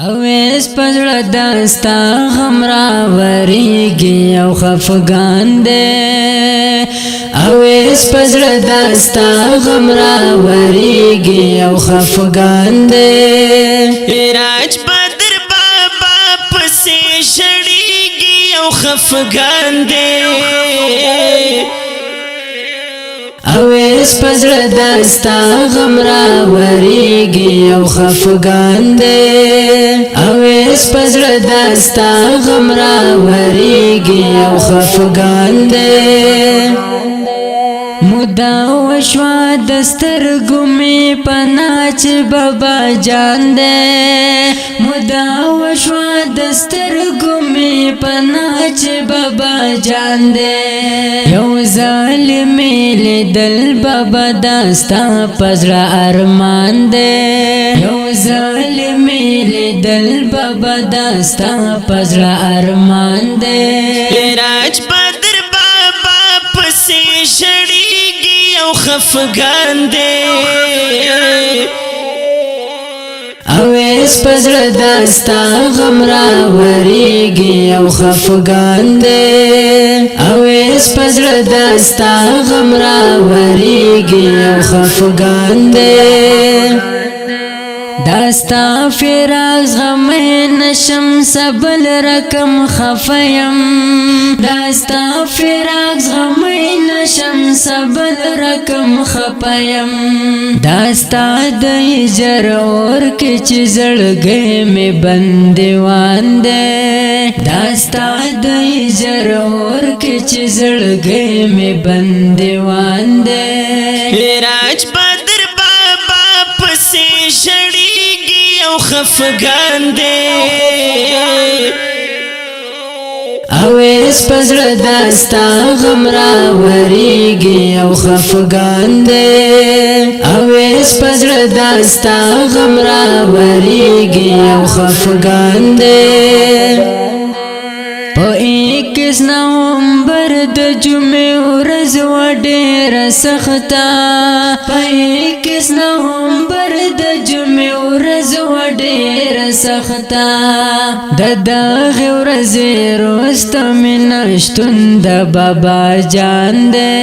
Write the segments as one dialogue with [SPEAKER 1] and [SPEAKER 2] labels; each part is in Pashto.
[SPEAKER 1] اویس پزړه داستا غم راوریږي او خفګان دی اویس پزړه داستا غم راوریږي او خفګان دی
[SPEAKER 2] راج بدر بابا پسې شړیږي او خفګان دی
[SPEAKER 1] اویس پزړه داستا غم راوریږي او خفګان دی اویس پزړه داستا غم راوریږي او خفګان دی مودا وشوا دسترګو می پناچ بابا جان دے مودا وشوا دسترګو می پناچ بابا جان دے یو ظالم لیدل بابا داستا پزړه ارمان دے یو ظالم لیدل بابا داستا پزړه ارمان دے
[SPEAKER 2] راج بدر بابا پسې شړیږي او خفګان دی
[SPEAKER 1] اویس پزړه داستا غم راوریږي او خفګان دی اویس پزړه داستا غم راوریږي او خفګان دی داستا فراق غم نشم سبل رقم خفیم داستا فراق غم نشم سبل رقم خفیم داستا د هجر اور کې چې زړګې مې بندوان دی داستا د هجر اور کې چې زړګې مې بندوان دی
[SPEAKER 2] راج بدر بابا پسې شړیږي او خفګان دی
[SPEAKER 1] اویس پزړه داستا غم راوریږي او خفګان دی اویس پزړه داستا غم راوریږي او خفګان دی په 21 نومبر د جمعې ورځ و ډېره سخته په 21 نومبر د جمعې ورځ و ډېره سخته د دغې ورځې وروسته مې نشتون د بابا جان دی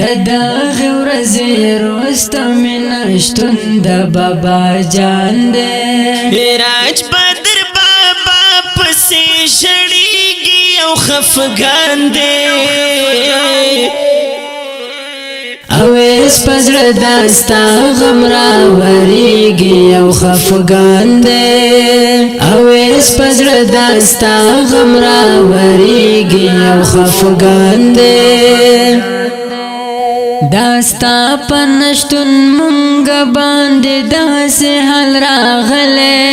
[SPEAKER 1] د دغې ورځې وروسته مې نشتون د بابا جان دی
[SPEAKER 2] راج بدر بابا پسې شړیږي او خفګان دی
[SPEAKER 1] اویس پزړه داستا غم راوریږي او خفګان دی اویس پزړه داستا غم راوریږي او خفګان دی داستا پنشتون مونږ باندې داسې حال راغلی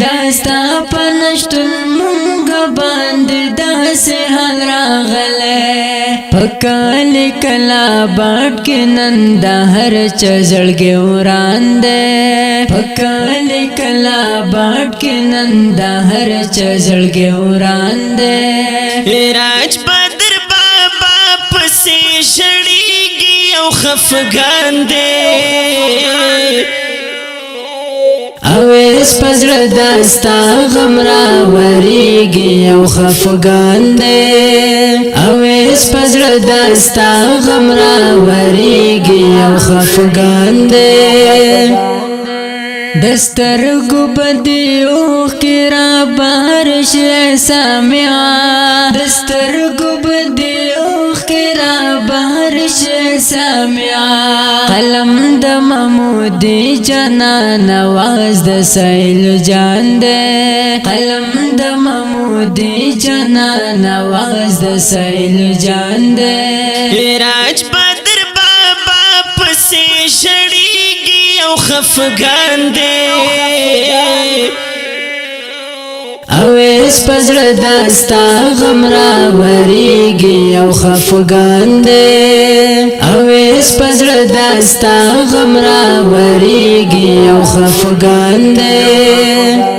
[SPEAKER 1] داستا پنشتون مونږ باندې داسې حال راغلی پکال کلا باټ کې نن د هر چا زړګی وران دی پکال کلا باټ کې نن د هر چا زړګی وران دی
[SPEAKER 2] راج بدر بابا پسې شړیږي او خفګان دی
[SPEAKER 1] اویس پزړه داستا غم راوریږي او خفګان دی اویس پزړه داستا غم راوریږي او خفګان دی دسترګو بدی اوښکې را بهر شي سامعه دسترګو بدی اوښکې را بهر شي سامعه قلم د محمودي جانان आवाज د سیل جان دی قلم د محمودي جانان आवाज د سیل جان دی
[SPEAKER 2] راج بدر بابا پسې شړیږي او خفګان دی
[SPEAKER 1] اویس پزړه داستا غم راوریږي او خفګان دی اویس پزړه داستا غم راوریږي او خفګان دی